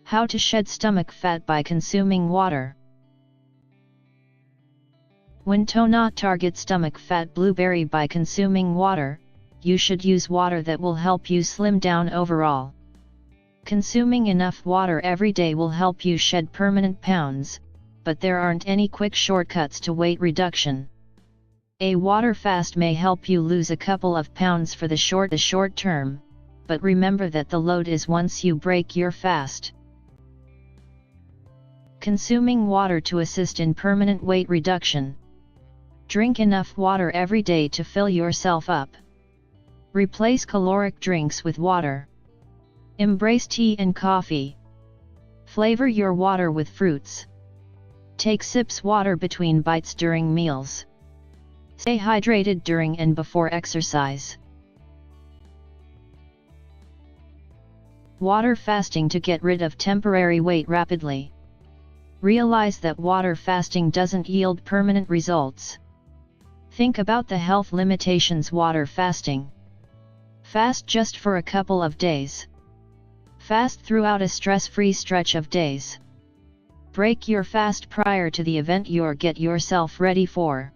How to shed stomach fat by consuming water. When tonot target stomach fat blueberry by consuming water, you should use water that will help you slim down overall. Consuming enough water every day will help you shed permanent pounds, but there aren't any quick shortcuts to weight reduction. A water fast may help you lose a couple of pounds for the short term, but remember that the load is once you break your fast. Consuming water to assist in permanent weight reduction. Drink enough water every day to fill yourself up. Replace caloric drinks with water. Embrace tea and coffee. Flavor your water with fruits. Take sips water between bites during meals. Stay hydrated during and before exercise. Water fasting to get rid of temporary weight rapidly. Realize that water fasting doesn't yield permanent results. Think about the health limitations water fasting. Fast just for a couple of days. Fast throughout a stress-free stretch of days. Break your fast prior to the event you're get yourself ready for.